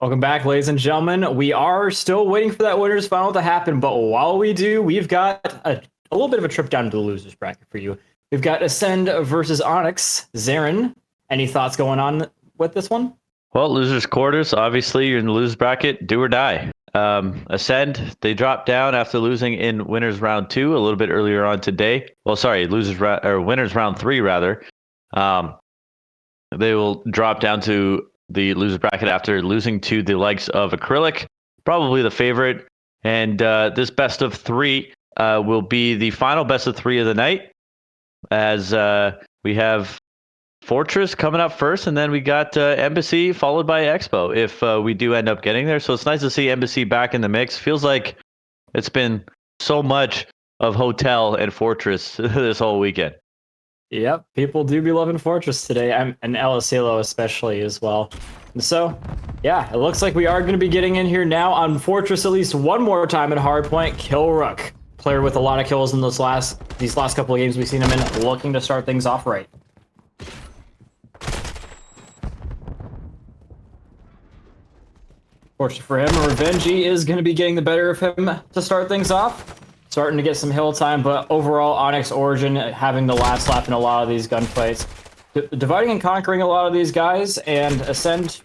Welcome back, ladies and gentlemen. We are still waiting for that winners final to happen, but while we do, we've got a little bit of a trip down to the losers bracket for you. We've got Ascend versus Onyx. Zarin, any thoughts going on with this one? Well, losers quarters. Obviously, you're in the losers bracket. Do or die. Ascend. They dropped down after losing in winners round 2 a little bit earlier on today. Well, sorry, winners round 3 rather. They will drop down to the losers bracket after losing to the likes of Acrylic, probably the favorite. And this best of 3 will be the final best of 3 of the night, as we have Fortress coming up first, and then we got Embassy followed by Expo if we do end up getting there. So it's nice to see Embassy back in the mix. Feels like it's been so much of Hotel and Fortress this whole weekend. Yep, people do be loving Fortress today, and El Asilo especially as well. And so, yeah, it looks like we are going to be getting in here now on Fortress at least one more time in Hardpoint. Kilrook, player with a lot of kills in these last couple of games we've seen him in, looking to start things off right. Fortunately for him, Revengey is going to be getting the better of him to start things off. Starting to get some hill time, but overall, Onyx Origin having the last lap in a lot of these gunfights. Dividing and conquering a lot of these guys, and Ascend,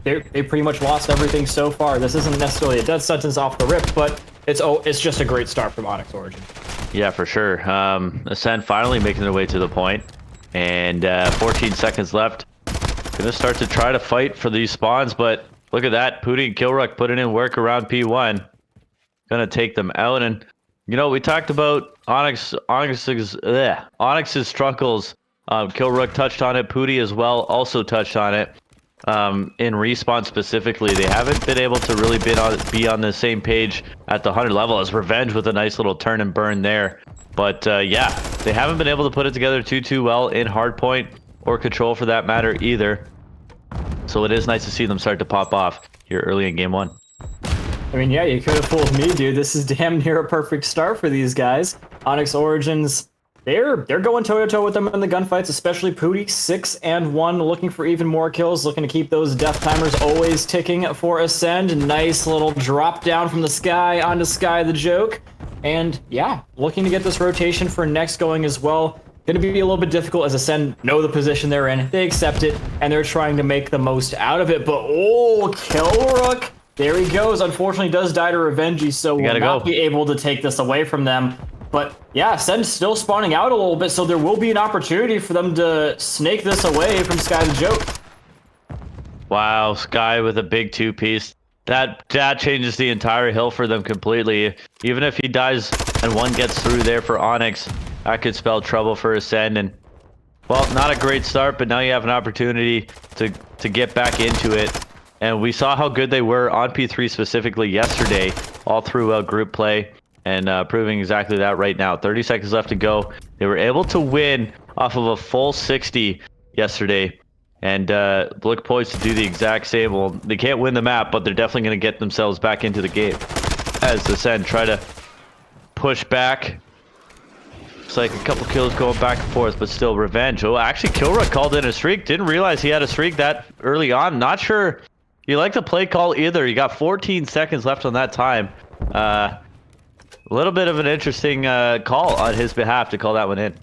they pretty much lost everything so far. This isn't necessarily a death sentence off the rip, but it's just a great start from Onyx Origin. Yeah, for sure. Ascend finally making their way to the point, and 14 seconds left. Gonna start to try to fight for these spawns, but look at that. Pooty and Kilrook putting in work around P1. Gonna take them out, and you know, we talked about Onyx's struggles. Kilrook touched on it. Pooty as well also touched on it. In Respawn specifically, they haven't been able to really be on the same page at the 100 level as Revenge with a nice little turn and burn there. But yeah, they haven't been able to put it together too well in Hardpoint or Control for that matter either. So it is nice to see them start to pop off here early in game 1. I mean, yeah, you could have fooled me, dude. This is damn near a perfect start for these guys. Onyx Origins, they're going toe-to-toe with them in the gunfights, especially Pooty, 6 and 1, looking for even more kills, looking to keep those death timers always ticking for Ascend. Nice little drop down from the sky onto Sky the Joke. And yeah, looking to get this rotation for next going as well. Going to be a little bit difficult as Ascend know the position they're in. They accept it, and they're trying to make the most out of it. But, oh, Kilrook! There he goes. Unfortunately, does die to Revengey, so will not be able to take this away from them. But yeah, Ascend's still spawning out a little bit, so there will be an opportunity for them to snake this away from Sky the Joke. Wow, Sky with a big 2-piece. That changes the entire hill for them completely. Even if he dies and one gets through there for Onyx, that could spell trouble for Ascend. And well, not a great start, but now you have an opportunity to get back into it. And we saw how good they were on P3 specifically yesterday, all throughout group play, and proving exactly that right now. 30 seconds left to go. They were able to win off of a full 60 yesterday, and look poised to do the exact same. Well, they can't win the map, but they're definitely going to get themselves back into the game. As Ascend try to push back. Looks like a couple kills going back and forth, but still Revenge. Oh, actually, Kilrook called in a streak. Didn't realize he had a streak that early on. Not sure you like the play call either. You got 14 seconds left on that time. A little bit of an interesting call on his behalf to call that one in.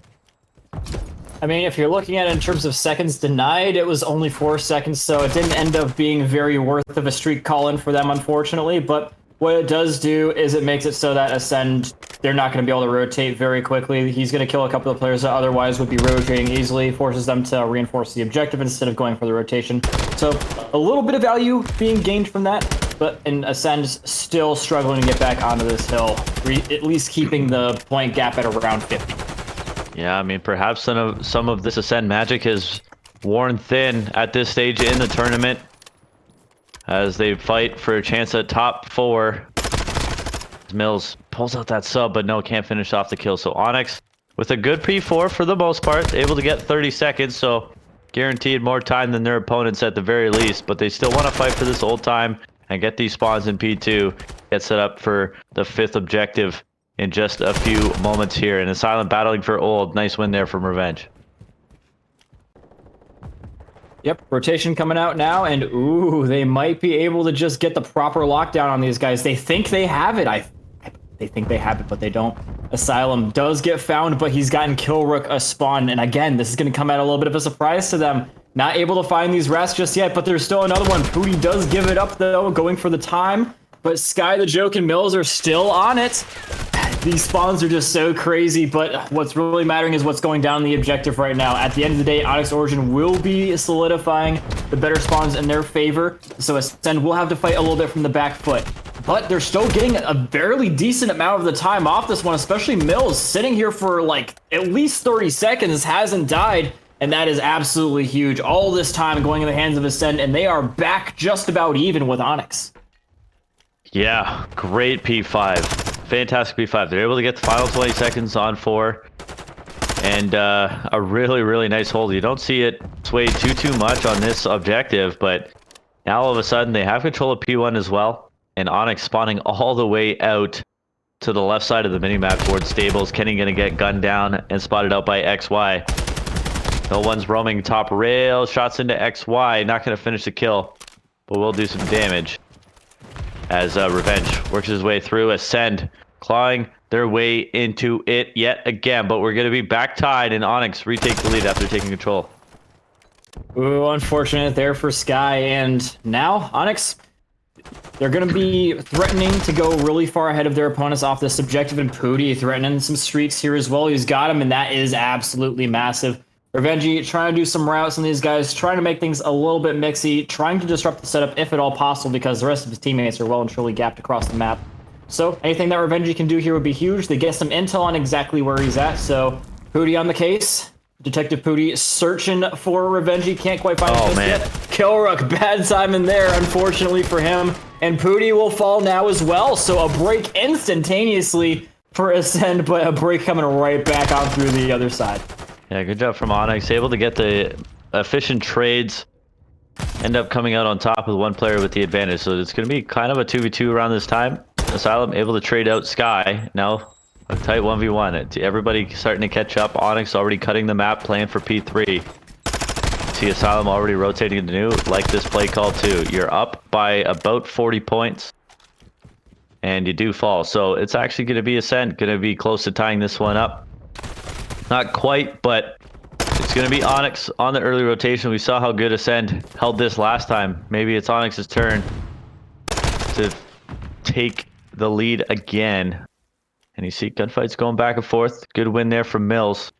I mean, if you're looking at it in terms of seconds denied, it was only 4 seconds, so it didn't end up being very worth of a streak call-in for them, unfortunately. But what it does do is it makes it so that Ascend, they're not going to be able to rotate very quickly. He's going to kill a couple of players that otherwise would be rotating easily, forces them to reinforce the objective instead of going for the rotation. So a little bit of value being gained from that, but Ascend's still struggling to get back onto this hill, at least keeping the point gap at around 50. Yeah, I mean, perhaps some of this Ascend magic has worn thin at this stage in the tournament as they fight for a chance at top 4. Mills pulls out that sub, but no, can't finish off the kill. So Onyx with a good P4 for the most part, able to get 30 seconds, so guaranteed more time than their opponents at the very least, but they still want to fight for this old time and get these spawns in P2, get set up for the 5th objective in just a few moments here. And a silent battling for old. Nice win there from Revenge. Yep, rotation coming out now, and ooh, they might be able to just get the proper lockdown on these guys. They think they have it. They think they have it, but they don't. Asylum does get found, but he's gotten Killrook a spawn, and again, this is going to come at a little bit of a surprise to them. Not able to find these rats just yet, but there's still another one. Pooty does give it up, though, going for the time, but Sky, the Joke, and Mills are still on it. These spawns are just so crazy, but what's really mattering is what's going down in the objective right now. At the end of the day, Onyx Origin will be solidifying the better spawns in their favor, so Ascend will have to fight a little bit from the back foot. But they're still getting a fairly decent amount of the time off this one, especially Mills, sitting here for like at least 30 seconds, hasn't died, and that is absolutely huge. All this time going in the hands of Ascend, and they are back just about even with Onyx. Yeah, great P5. Fantastic P5. They're able to get the final 20 seconds on 4. And a really, really nice hold. You don't see it sway too much on this objective, but now all of a sudden they have control of P1 as well. And Onyx spawning all the way out to the left side of the minimap towards stables. Kenny going to get gunned down and spotted out by XY. No one's roaming top rail. Shots into XY. Not going to finish the kill, but will do some damage. As Revenge works his way through. Ascend clawing their way into it yet again, but we're going to be back tied, and Onyx retake the lead after taking control. Ooh, unfortunate there for Sky, and now Onyx, they're going to be threatening to go really far ahead of their opponents off this objective, and Pooty threatening some streaks here as well. He's got him, and that is absolutely massive. Revengy trying to do some routes on these guys, trying to make things a little bit mixy, trying to disrupt the setup if at all possible, because the rest of his teammates are well and truly gapped across the map. So anything that Revengy can do here would be huge. They get some intel on exactly where he's at, so Pooty on the case. Detective Pooty searching for Revengy, can't quite find him yet. Killrook, bad timing there, unfortunately for him. And Pooty will fall now as well, so a break instantaneously for Ascend, but a break coming right back out through the other side. Yeah, good job from Onyx. Able to get the efficient trades. End up coming out on top with one player with the advantage. So it's going to be kind of a 2v2 around this time. Asylum able to trade out Sky. Now a tight 1v1. Everybody starting to catch up. Onyx already cutting the map, playing for P3. See Asylum already rotating into new. Like this play call too. You're up by about 40 points. And you do fall. So it's actually going to be Ascend. Going to be close to tying this one up. Not quite, but it's going to be Onyx on the early rotation. We saw how good Ascend held this last time. Maybe it's Onyx's turn to take the lead again. And you see gunfights going back and forth. Good win there from Mills.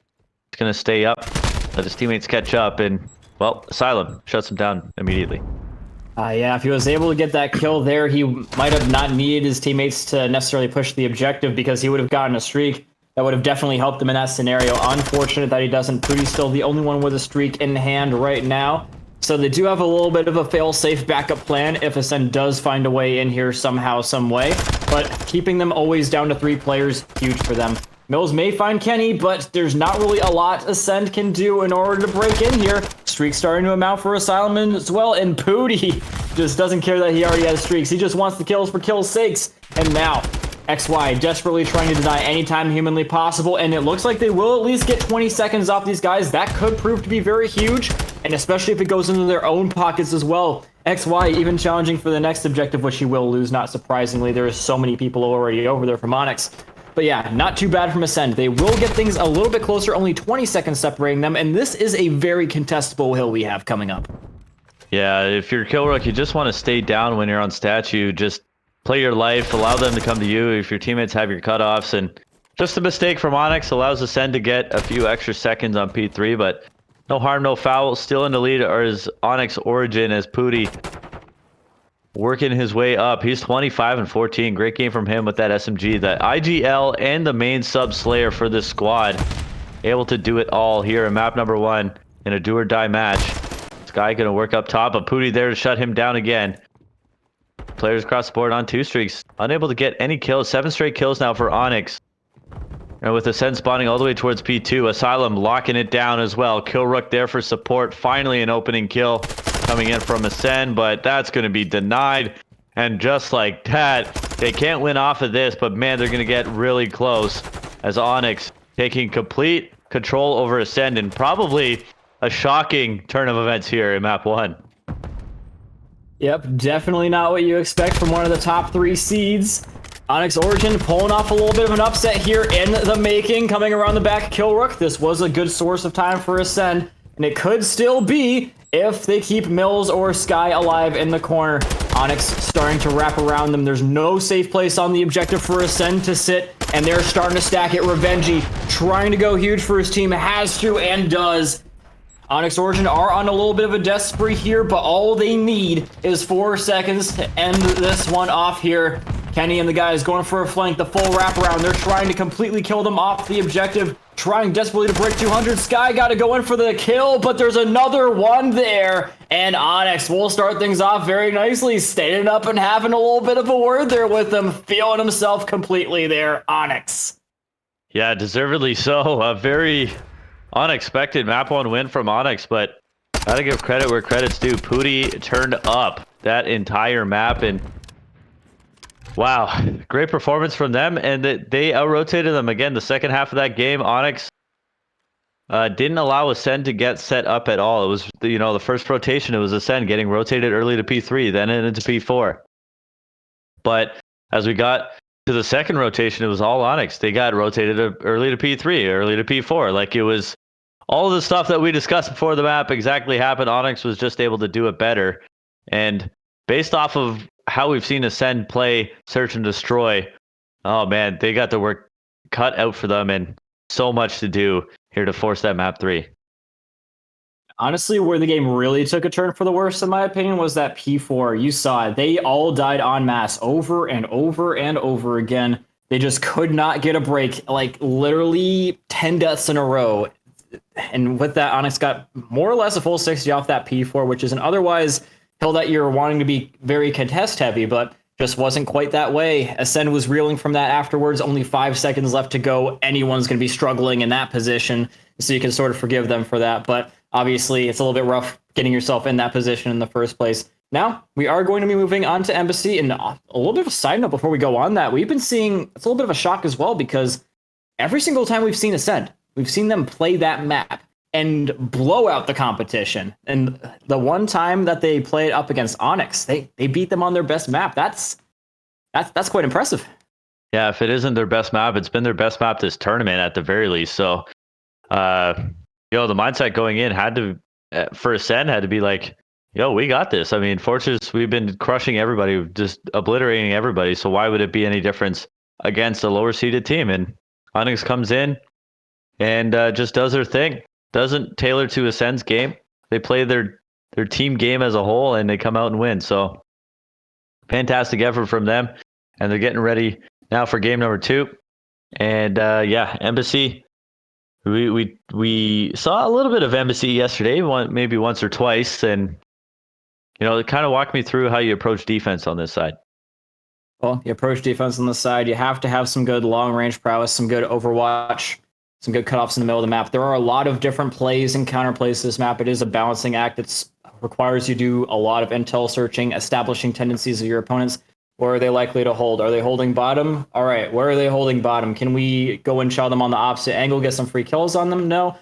He's going to stay up, let his teammates catch up, and, well, Asylum shuts him down immediately. Yeah, if he was able to get that kill there, he might have not needed his teammates to necessarily push the objective because he would have gotten a streak. That would have definitely helped him in that scenario. Unfortunate that he doesn't. Pooty's still the only one with a streak in hand right now. So they do have a little bit of a fail-safe backup plan if Ascend does find a way in here somehow, some way. But keeping them always down to 3 players, huge for them. Mills may find Kenny, but there's not really a lot Ascend can do in order to break in here. Streak starting to amount for Asylum as well, and Pooty just doesn't care that he already has streaks. He just wants the kills for kills' sakes. And now, XY desperately trying to deny any time humanly possible, and it looks like they will at least get 20 seconds off these guys. That could prove to be very huge, and especially if it goes into their own pockets as well. XY even challenging for the next objective, which he will lose, not surprisingly. There's so many people already over there from Onyx. But yeah, not too bad from Ascend. They will get things a little bit closer, only 20 seconds separating them, and this is a very contestable hill we have coming up. Yeah, if you're Killrook, you just want to stay down when you're on statue. Just play your life, allow them to come to you if your teammates have your cutoffs, and just a mistake from Onyx allows Ascend to get a few extra seconds on P3, but no harm, no foul. Still in the lead is Onyx Origin as Pooty working his way up. He's 25 and 14. Great game from him with that SMG. The IGL and the main sub Slayer for this squad. Able to do it all here in map number 1 in a do or die match. Sky gonna work up top, but Pooty there to shut him down again. Players across the board on 2 streaks. Unable to get any kills. 7 straight kills now for Onyx. And with Ascend spawning all the way towards P2, Asylum locking it down as well. Killrook there for support. Finally an opening kill coming in from Ascend, but that's going to be denied. And just like that, they can't win off of this, but man, they're going to get really close as Onyx taking complete control over Ascend and probably a shocking turn of events here in map 1. Yep, definitely not what you expect from one of the top 3 seeds. Onyx Origin pulling off a little bit of an upset here in the making, coming around the back Killrook. This was a good source of time for Ascend, and it could still be if they keep Mills or Sky alive in the corner. Onyx starting to wrap around them. There's no safe place on the objective for Ascend to sit, and they're starting to stack it. Revengey trying to go huge for his team, has to and does. Onyx Origin are on a little bit of a death spree here, but all they need is 4 seconds to end this one off here. Kenny and the guys going for a flank, the full wraparound. They're trying to completely kill them off the objective, trying desperately to break 200. Sky got to go in for the kill, but there's another one there. And Onyx will start things off very nicely, standing up and having a little bit of a word there with them, feeling himself completely there, Onyx. Yeah, deservedly so. A very unexpected map 1 win from Onyx, but gotta give credit where credit's due. Pooty turned up that entire map, and wow, great performance from them, and they out-rotated them again. The second half of that game, Onyx didn't allow Ascend to get set up at all. It was, the first rotation, it was Ascend getting rotated early to P3, then into P4. But as we got to the second rotation, it was all Onyx. They got rotated early to P3, early to P4. Like, it was all the stuff that we discussed before the map exactly happened. Onyx was just able to do it better. And based off of how we've seen Ascend play Search and Destroy, oh man, they got the work cut out for them, and so much to do here to force that map 3. Honestly, where the game really took a turn for the worse, in my opinion, was that P4. You saw it. They all died en masse over and over and over again. They just could not get a break, like literally 10 deaths in a row. And with that, Onyx got more or less a full 60 off that P4, which is an otherwise hill that you're wanting to be very contest heavy, but just wasn't quite that way. Ascend was reeling from that afterwards. Only 5 seconds left to go. Anyone's going to be struggling in that position, so you can sort of forgive them for that. But obviously, it's a little bit rough getting yourself in that position in the first place. Now, we are going to be moving on to Embassy. And a little bit of a side note before we go on that, we've been seeing, it's a little bit of a shock as well, because every single time we've seen Ascend, we've seen them play that map and blow out the competition. And the one time that they played up against Onyx, they beat them on their best map. That's quite impressive. Yeah, if it isn't their best map, it's been their best map this tournament at the very least. So, the mindset going in had to, for Ascend, had to be like, yo, we got this. I mean, Fortress, we've been crushing everybody, just obliterating everybody. So why would it be any difference against a lower seeded team? And Onyx comes in and just does their thing. Doesn't tailor to Ascend's game. They play their team game as a whole, and they come out and win. So fantastic effort from them, and they're getting ready now for game number 2. And Embassy. We saw a little bit of Embassy yesterday, maybe once or twice, and it kind of walked me through how you approach defense on this side. Well, you approach defense on the side. You have to have some good long range prowess, some good overwatch, some good cutoffs in the middle of the map. There are a lot of different plays and counterplays to this map. It is a balancing act. It requires you to do a lot of intel searching, establishing tendencies of your opponents. Where are they likely to hold? Are they holding bottom? All right, where are they holding bottom? Can we go and chow them on the opposite angle, get some free kills on them? No.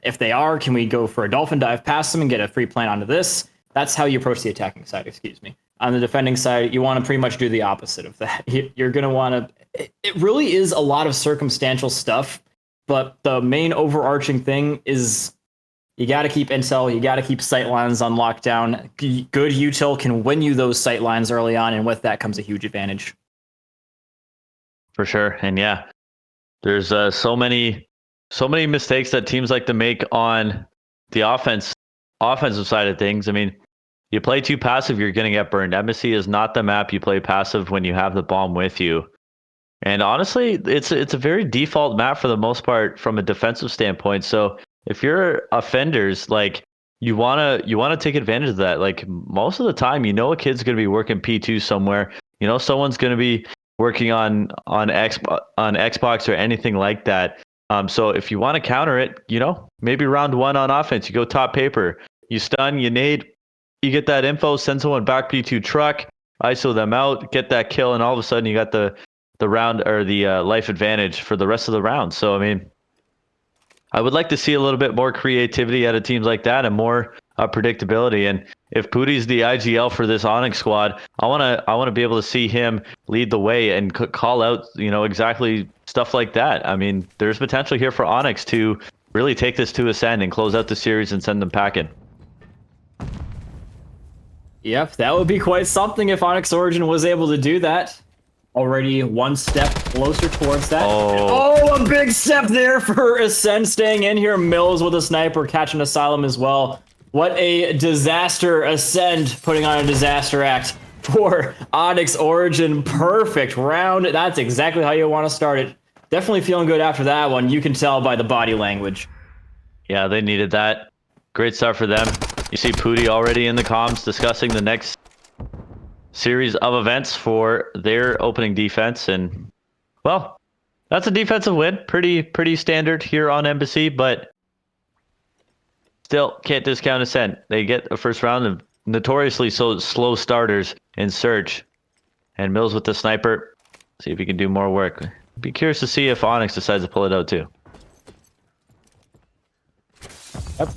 If they are, can we go for a dolphin dive past them and get a free plant onto this? That's how you approach the attacking side, excuse me. On the defending side, you want to pretty much do the opposite of that. You're going to want to... It really is a lot of circumstantial stuff, but the main overarching thing is you got to keep intel, you got to keep sightlines on lockdown. Good util can win you those sightlines early on, and with that comes a huge advantage. For sure, and yeah, there's so many mistakes that teams like to make on the offensive side of things. I mean, you play too passive, you're going to get burned. Embassy is not the map you play passive when you have the bomb with you. And honestly, it's a very default map for the most part from a defensive standpoint. So if you're offenders, like you wanna take advantage of that. Like most of the time, a kid's gonna be working P2 somewhere. Someone's gonna be working on Xbox or anything like that. So if you want to counter it, maybe round 1 on offense, you go top paper, you stun, you nade, you get that info, send someone back P2 truck, ISO them out, get that kill, and all of a sudden you got the round or the life advantage for the rest of the round. So I mean, I would like to see a little bit more creativity out of teams like that and more predictability. And if Pootie's the IGL for this Onyx squad, I wanna be able to see him lead the way and call out, exactly stuff like that. I mean, there's potential here for Onyx to really take this to Ascend and close out the series and send them packing. Yep, that would be quite something if Onyx Origin was able to do that. Already one step closer towards that. Oh, a big step there for Ascend staying in here. Mills with a sniper, catching Asylum as well. What a disaster. Ascend putting on a disaster act for Onyx Origin. Perfect round. That's exactly how you want to start it. Definitely feeling good after that one. You can tell by the body language. Yeah, they needed that. Great start for them. You see Pootie already in the comms discussing the next series of events for their opening defense. And, well, that's a defensive win. Pretty standard here on Embassy, but still can't discount Ascent. They get a first round of notoriously so slow starters in Surge. And Mills with the sniper. See if he can do more work. Be curious to see if Onyx decides to pull it out too. Yep.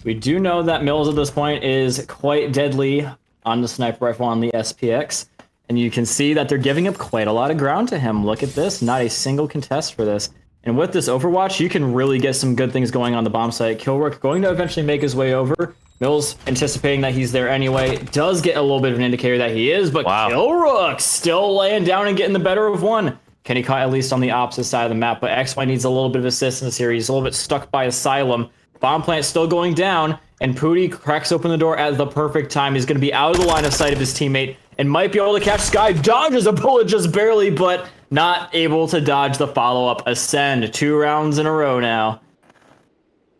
We do know that Mills at this point is quite deadly on the sniper rifle on the SPX. And you can see that they're giving up quite a lot of ground to him. Look at this. Not a single contest for this. And with this Overwatch, you can really get some good things going on the bomb site. Killrook going to eventually make his way over. Mills anticipating that he's there anyway. Does get a little bit of an indicator that he is, but wow. Killrook still laying down and getting the better of one. Kenny caught at least on the opposite side of the map, but XY needs a little bit of assistance here. He's a little bit stuck by Asylum. Bomb plant still going down, and Pootie cracks open the door at the perfect time. He's going to be out of the line of sight of his teammate and might be able to catch Sky. Dodges a bullet just barely, but not able to dodge the follow-up. Ascend 2 rounds in a row now.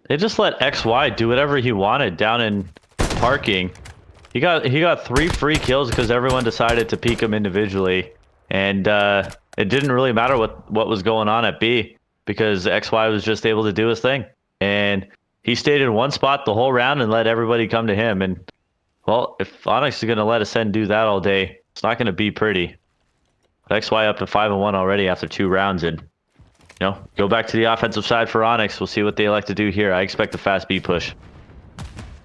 They just let XY do whatever he wanted down in parking. He got 3 free kills because everyone decided to peek him individually, and it didn't really matter what was going on at B because XY was just able to do his thing. And he stayed in one spot the whole round and let everybody come to him. And, well, if Onyx is going to let Ascend do that all day, it's not going to be pretty. But XY up to 5-1 already after 2 rounds. And, go back to the offensive side for Onyx. We'll see what they like to do here. I expect a fast B push.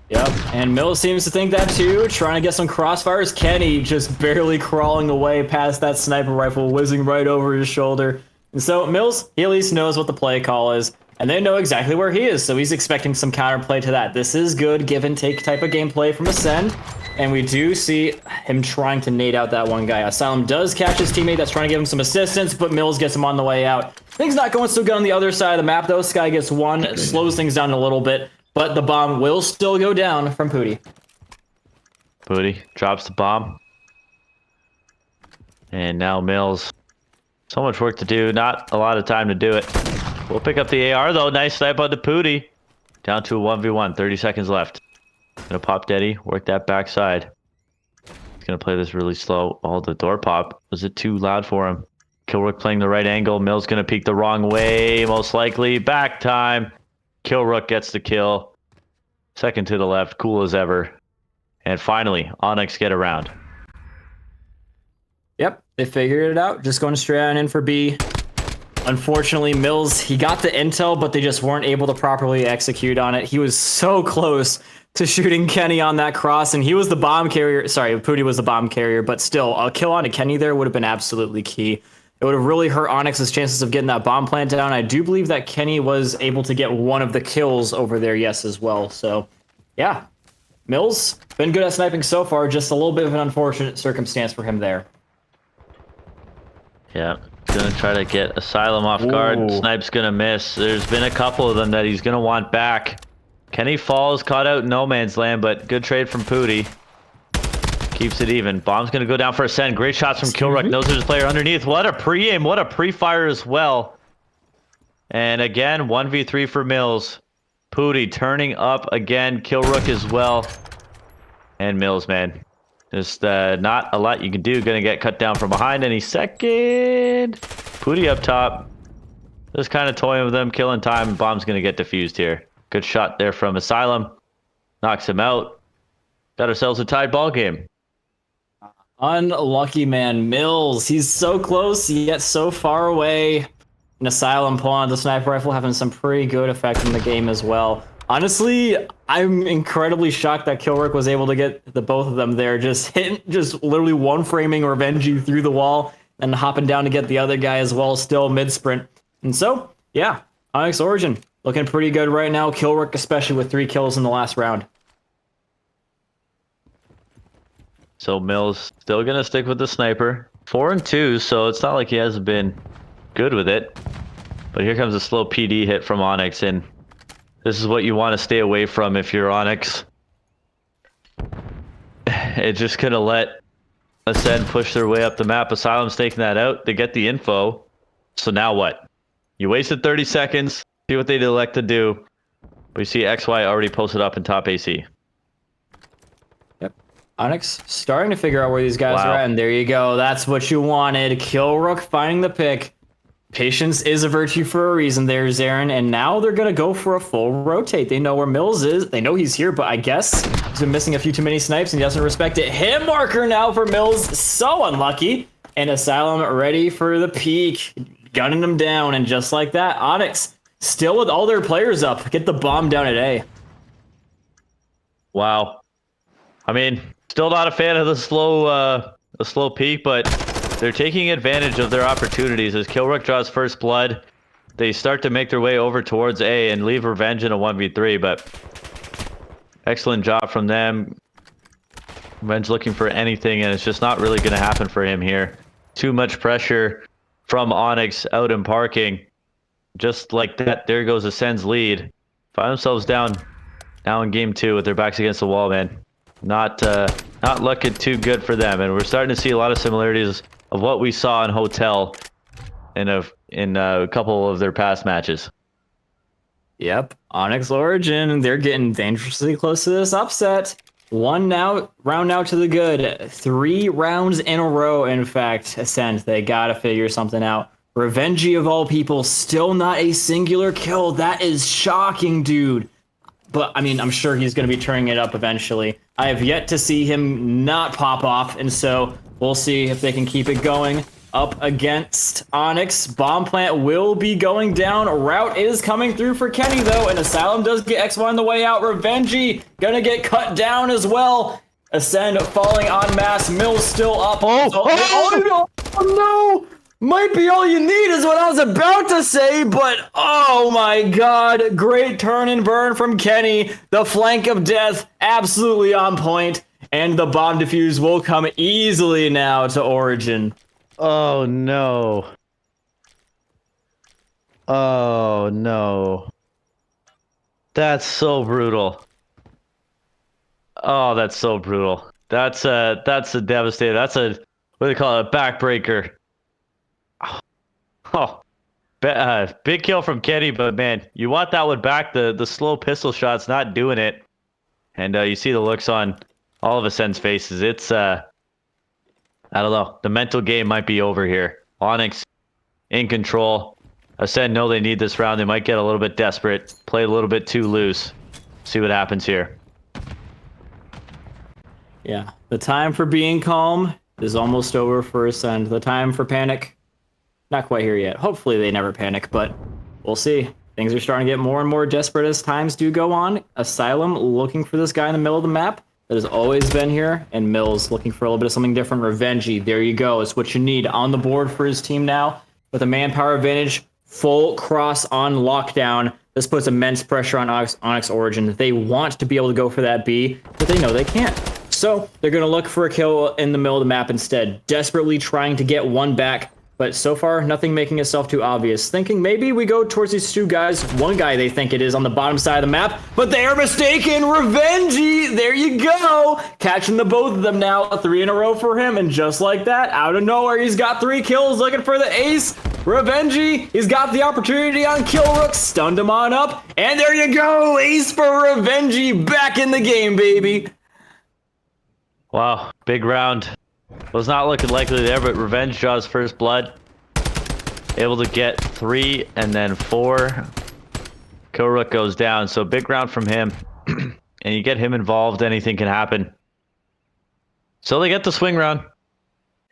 Yep, and Mills seems to think that too, trying to get some crossfires. Kenny just barely crawling away past that sniper rifle, whizzing right over his shoulder. And so Mills, he at least knows what the play call is, and they know exactly where he is, so he's expecting some counterplay to that. This is good give and take type of gameplay from Ascend, and we do see him trying to nade out that one guy. Asylum does catch his teammate that's trying to give him some assistance, but Mills gets him on the way out. Things not going so good on the other side of the map, though. Sky gets one, slows things down a little bit. But the bomb will still go down from Pootie. Pootie drops the bomb. And now Mills. So much work to do. Not a lot of time to do it. We'll pick up the AR, though. Nice snipe on the Pootie. Down to a 1v1. 30 seconds left. Gonna pop Deddy. Work that backside. He's gonna play this really slow. Oh, the door pop. Was it too loud for him? Killrook playing the right angle. Mills gonna peek the wrong way. Most likely. Back time. Killrook gets the kill. Second to the left, cool as ever. And finally, Onyx get around. Yep, they figured it out. Just going straight on in for B. Unfortunately, Mills, he got the intel, but they just weren't able to properly execute on it. He was so close to shooting Kenny on that cross, and he was the bomb carrier. Sorry, Pootie was the bomb carrier, but still, a kill on a Kenny there would have been absolutely key. It would have really hurt Onyx's chances of getting that bomb plant down. I do believe that Kenny was able to get one of the kills over there, yes, as well. So, yeah. Mills, been good at sniping so far. Just a little bit of an unfortunate circumstance for him there. Yeah, gonna try to get Asylum off guard. Ooh. Snipe's gonna miss. There's been a couple of them that he's gonna want back. Kenny falls, caught out in no man's land, but good trade from Pootie. Keeps it even. Bomb's going to go down for Ascend. Great shots from Killrook. Knows there's a player underneath. What a pre-aim. What a pre-fire as well. And again, 1v3 for Mills. Pootie turning up again. Killrook as well. And Mills, man. Just not a lot you can do. Going to get cut down from behind any second. Pootie up top. Just kind of toying with them. Killing time. Bomb's going to get defused here. Good shot there from Asylum. Knocks him out. Got ourselves a tied ball game. Unlucky man, Mills. He's so close, yet so far away. An Asylum pulling out the sniper rifle, having some pretty good effect in the game as well. Honestly, I'm incredibly shocked that Kilrick was able to get the both of them there. Just literally one framing Revenge through the wall and hopping down to get the other guy as well, still mid sprint. And so, yeah, Onyx Origin looking pretty good right now. Kilrick, especially with 3 kills in the last round. So Mills still gonna stick with the sniper. 4 and 2, so it's not like he hasn't been good with it. But here comes a slow PD hit from Onyx, and this is what you want to stay away from if you're Onyx. It's just gonna let Ascend push their way up the map. Asylum's taking that out. They get the info. So now what? You wasted 30 seconds. See what they elect to do. We see XY already posted up in top AC. Yep. Onyx starting to figure out where these guys are at, and there you go. That's what you wanted. Kilrook finding the pick. Patience is a virtue for a reason there, Zarin, and now they're going to go for a full rotate. They know where Mills is. They know he's here, but I guess he's been missing a few too many snipes, and he doesn't respect it. Hit marker now for Mills. So unlucky. And Asylum ready for the peak. Gunning him down, and just like that, Onyx still with all their players up. Get the bomb down at A. Wow. I mean, still not a fan of the slow peak, but they're taking advantage of their opportunities. As Kilrook draws first blood, they start to make their way over towards A and leave Revenge in a 1v3, but excellent job from them. Revenge looking for anything, and it's just not really going to happen for him here. Too much pressure from Onyx out in parking. Just like that, there goes Ascend's lead. Find themselves down now in game 2 with their backs against the wall, man. Not looking too good for them, and we're starting to see a lot of similarities of what we saw in Hotel in a couple of their past matches. Yep, Onyx Origin, they're getting dangerously close to this upset. Round now to the good. 3 rounds in a row, in fact. Ascend, they gotta figure something out. Revenge of all people, still not a singular kill. That is shocking, dude. But, I mean, I'm sure he's going to be turning it up eventually. I have yet to see him not pop off, and so we'll see if they can keep it going. Up against Onyx. Bomb plant will be going down. A route is coming through for Kenny, though, and Asylum does get XY on the way out. Revenge gonna get cut down as well. Ascend falling en masse. Mills still up. Oh no! Might be all you need is what I was about to say, but oh my god. Great turn and burn from Kenny. The flank of death absolutely on point, and the bomb defuse will come easily now to Origin. Oh no. Oh no. That's so brutal. Oh, that's so brutal. That's a devastator. That's a, what do they call it? A backbreaker. Oh, big kill from Kenny, but man, you want that one back. The slow pistol shot's not doing it. And you see the looks on all of Ascend's faces. It's I don't know. The mental game might be over here. Onyx in control. Ascend know they need this round. They might get a little bit desperate. Play a little bit too loose. See what happens here. Yeah, the time for being calm is almost over for Ascend. The time for panic, not quite here yet. Hopefully they never panic, but we'll see. Things are starting to get more and more desperate as times do go on. Asylum looking for this guy in the middle of the map that has always been here, and Mills looking for a little bit of something different. Revenge, there you go. It's what you need on the board for his team now. With a manpower advantage, full cross on lockdown. This puts immense pressure on Onyx Origin. They want to be able to go for that B, but they know they can't. So they're going to look for a kill in the middle of the map instead, desperately trying to get one back. But so far, nothing making itself too obvious. Thinking maybe we go towards these 2 guys. One guy they think it is on the bottom side of the map, but they are mistaken. Revenge, there you go. Catching the both of them now. 3 in a row for him, and just like that, out of nowhere, he's got 3 kills looking for the ace. Revenge, he's got the opportunity on Kilrook, stunned him on up, and there you go. Ace for Revenge, back in the game, baby. Wow, big round. Was not looking likely there, but Revenge draws first blood. Able to get 3 and then 4. Kilrook goes down, so big round from him. And you get him involved, anything can happen. So they get the swing round.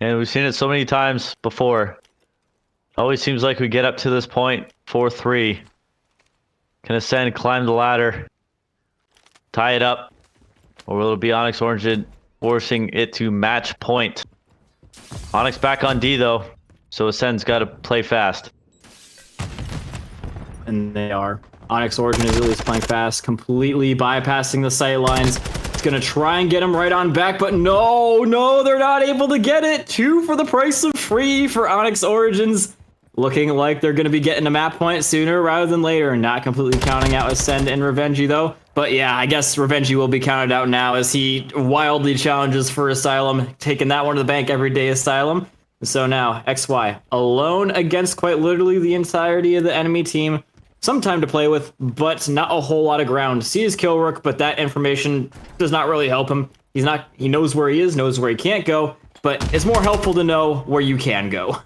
And we've seen it so many times before. Always seems like we get up to this point, 4-3. Can Ascend climb the ladder, tie it up, or will it be Onyx Origin forcing it to match point? Onyx back on D though, so Ascend's got to play fast. And they are. Onyx Origin is at least playing fast, completely bypassing the sight lines. It's gonna try and get him right on back, but no, they're not able to get it. 2 for the price of 3 for Onyx Origins. Looking like they're gonna be getting a map point sooner rather than later, not completely counting out Ascend and Revengey though. But yeah, I guess Revengey will be counted out now as he wildly challenges for Asylum, taking that one to the bank every day, Asylum. So now, XY, alone against quite literally the entirety of the enemy team. Some time to play with, but not a whole lot of ground. See his kill rook, but that information does not really help him. He knows where he is, knows where he can't go, but it's more helpful to know where you can go.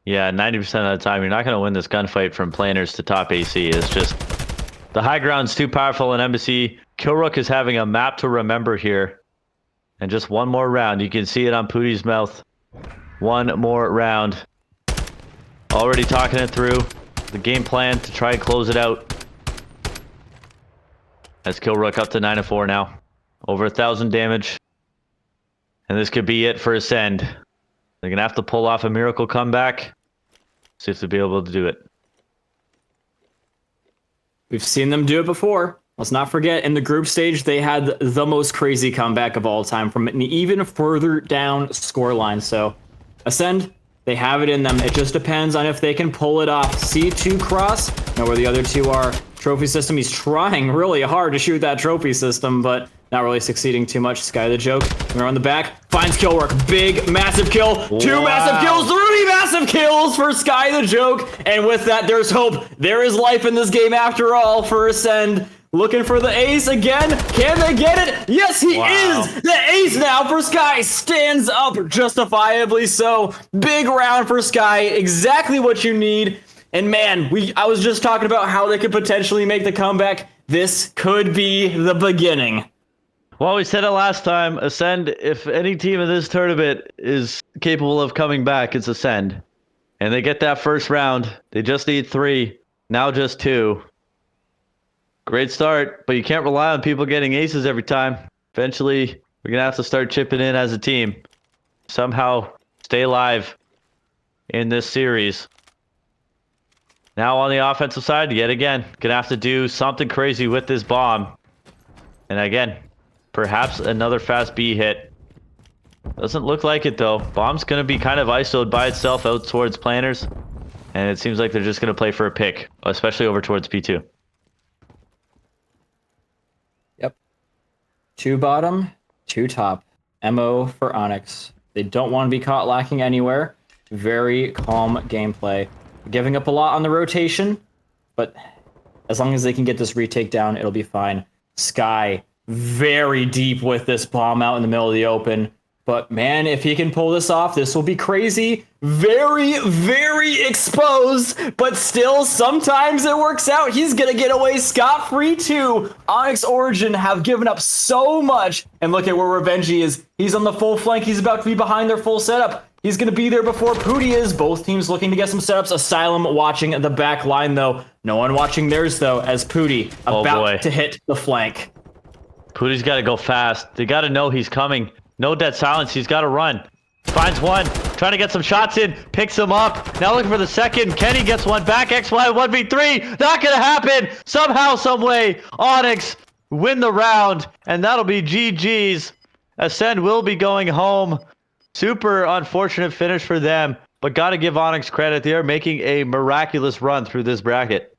Yeah, 90% of the time, you're not going to win this gunfight from planers to top AC. It's just the high ground's too powerful in Embassy. Killrook is having a map to remember here. And just one more round. You can see it on Pootie's mouth. One more round. Already talking it through. The game plan to try and close it out. As Killrook up to 9-4 now. Over 1,000 damage. And this could be it for Ascend. They're going to have to pull off a miracle comeback. See if they'll be able to do it. We've seen them do it before. Let's not forget, in the group stage, they had the most crazy comeback of all time from an even further down scoreline. So, Ascend, they have it in them. It just depends on if they can pull it off. C2 cross, know where the other two are. Trophy system, he's trying really hard to shoot that trophy system, but not really succeeding too much. Sky the joke. We're on the back. Finds kill work. Big, massive kill. Two massive kills. 3 massive kills for Sky the joke. And with that, there's hope. There is life in this game after all for Ascend. Looking for the ace again. Can they get it? Yes, he is. The ace now for Sky. Stands up justifiably so. Big round for Sky. Exactly what you need. And man, I was just talking about how they could potentially make the comeback. This could be the beginning. Well, we said it last time. Ascend, if any team in this tournament is capable of coming back, it's Ascend. And they get that first round. They just need 3. Now just 2. Great start, but you can't rely on people getting aces every time. Eventually, we're going to have to start chipping in as a team. Somehow stay alive in this series. Now on the offensive side, yet again, going to have to do something crazy with this bomb. And again, perhaps another fast B hit. Doesn't look like it though. Bomb's going to be kind of isolated by itself out towards planners. And it seems like they're just going to play for a pick, especially over towards P2. Yep. 2 bottom, 2 top. MO for Onyx. They don't want to be caught lacking anywhere. Very calm gameplay. Giving up a lot on the rotation, but as long as they can get this retake down, it'll be fine. Sky, very deep with this bomb out in the middle of the open. But man, if he can pull this off, this will be crazy. Very, very exposed, but still, sometimes it works out. He's gonna get away scot-free too. Onyx Origin have given up so much. And look at where Revengey is. He's on the full flank. He's about to be behind their full setup. He's going to be there before Pootie is. Both teams looking to get some setups. Asylum watching the back line, though. No one watching theirs, though, as Pootie about to hit the flank. Pootie's got to go fast. They got to know he's coming. No dead silence. He's got to run. Finds one. Trying to get some shots in. Picks him up. Now looking for the second. Kenny gets one back. XY 1v3. Not going to happen. Somehow, some way. Onyx win the round. And that'll be GG's. Ascend will be going home. Super unfortunate finish for them, but got to give Onyx credit. They are making a miraculous run through this bracket.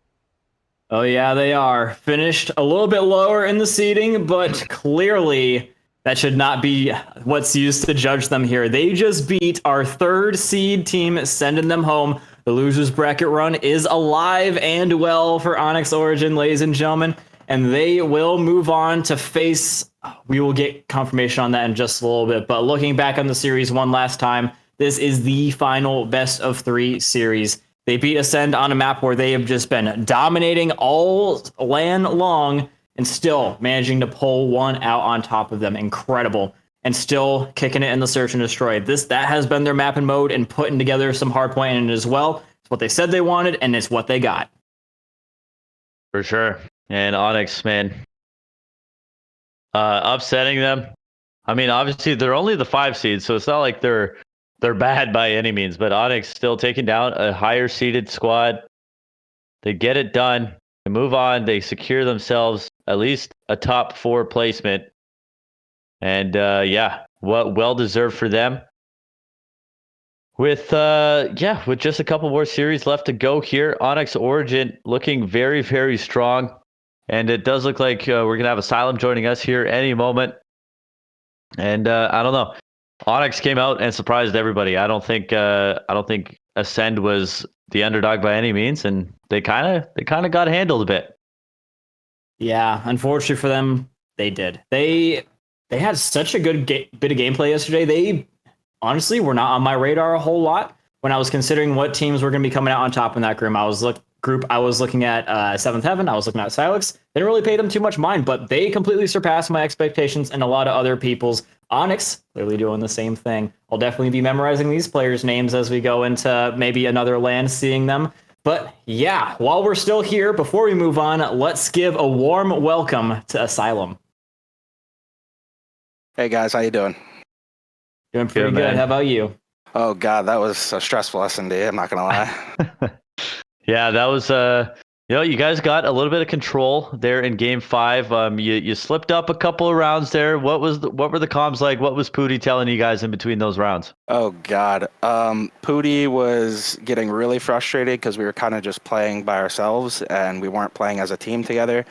Oh, yeah, they are. Finished a little bit lower in the seeding, but clearly that should not be what's used to judge them here. They just beat our 3rd seed team, sending them home. The losers bracket run is alive and well for Onyx Origin, ladies and gentlemen, and they will move on to face... We will get confirmation on that in just a little bit, but looking back on the series one last time, this is the final best of 3 series. They beat Ascend on a map where they have just been dominating all LAN long and still managing to pull one out on top of them. Incredible. and still kicking it in the search and destroy. That has been their map and mode and putting together some Hardpoint in it as well. It's what they said they wanted, and it's what they got. For sure. And Onyx, man, upsetting them. I mean, obviously they're only the 5 seed, so it's not like they're bad by any means. But Onyx still taking down a higher seeded squad. They get it done. They move on. They secure themselves at least a top 4 placement. And yeah, well deserved for them. With with just a couple more series left to go here, Onyx Origin looking very, very strong. And it does look like we're gonna have Asylum joining us here any moment. And I don't know. Onyx came out and surprised everybody. I don't think Ascend was the underdog by any means, and they kind of got handled a bit. Yeah, unfortunately for them, they did. They had such a good bit of gameplay yesterday. They honestly were not on my radar a whole lot when I was considering what teams were going to be coming out on top in that group. I was looking at Seventh Heaven. I was looking at Silex. Didn't really pay them too much mind, but they completely surpassed my expectations and a lot of other people's. Onyx clearly doing the same thing. I'll definitely be memorizing these players' names as we go into maybe another land, seeing them. But yeah, while we're still here, before we move on, let's give a warm welcome to Asylum. Hey guys, how you doing? Doing pretty good. How about you? Oh god, that was a stressful S&D, I'm not gonna lie. Yeah, that was you guys got a little bit of control there in game 5. You slipped up a couple of rounds there. What were the comms like? What was Pooty telling you guys in between those rounds? Oh god. Pooty was getting really frustrated because we were kind of just playing by ourselves and we weren't playing as a team together.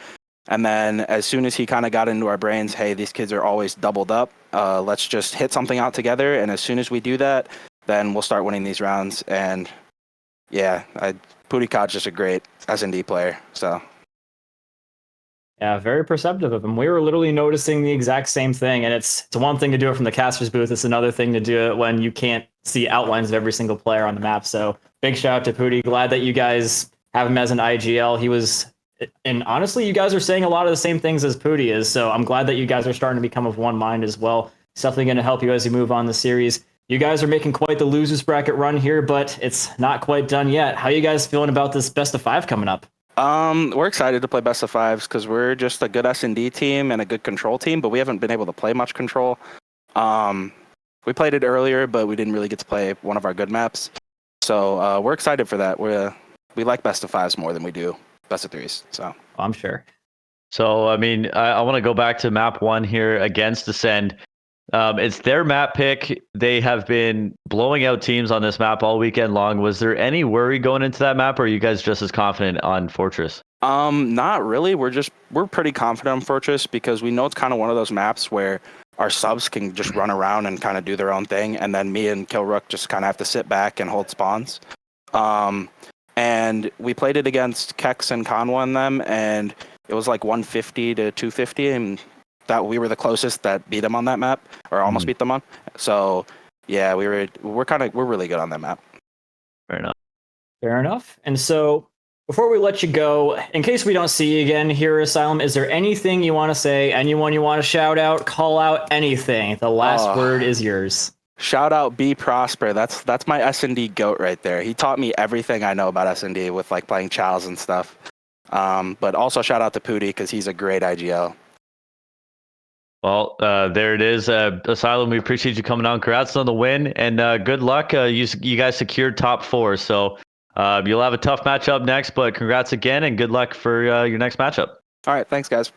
And then as soon as he kind of got into our brains, hey, these kids are always doubled up. Let's just hit something out together. And as soon as we do that, then we'll start winning these rounds. And yeah, Pooty Cod's just a great S&D player. So yeah, very perceptive of him. We were literally noticing the exact same thing. And it's one thing to do it from the caster's booth. It's another thing to do it when you can't see outlines of every single player on the map. So big shout out to Pooty. Glad that you guys have him as an IGL. And honestly, you guys are saying a lot of the same things as Pooty is. So I'm glad that you guys are starting to become of one mind as well. It's definitely going to help you as you move on the series. You guys are making quite the losers bracket run here, but it's not quite done yet. How are you guys feeling about this best of 5 coming up? we're excited to play best of 5s because we're just a good S&D team and a good control team, but we haven't been able to play much control. We played it earlier, but we didn't really get to play one of our good maps. So we're excited for that. We like best of 5s more than we do best of 3s. So I'm sure. So I mean, I want to go back to map 1 here against Ascend. It's their map pick. They have been blowing out teams on this map all weekend long. Was there any worry going into that map, or are you guys just as confident on Fortress? Not really. We're pretty confident on Fortress because we know it's kind of one of those maps where our subs can just run around and kind of do their own thing, and then me and Killrook just kind of have to sit back and hold spawns. And we played it against Kex and Conwa and them, and it was like 150 to 250, and that we were the closest that beat them on that map, or almost beat them on. So yeah, we're really good on that map. Fair enough. Fair enough. And so before we let you go, in case we don't see you again here, Asylum, is there anything you want to say? Anyone you want to shout out, call out, anything? The last word is yours. Shout out B Prosper. That's my S&D goat right there. He taught me everything I know about S&D with like playing Chals and stuff. But also shout out to Pooty because he's a great IGL. Well, there it is. Asylum, we appreciate you coming on. Congrats on the win, and good luck. You guys secured top 4, so you'll have a tough matchup next, but congrats again, and good luck for your next matchup. All right, thanks, guys.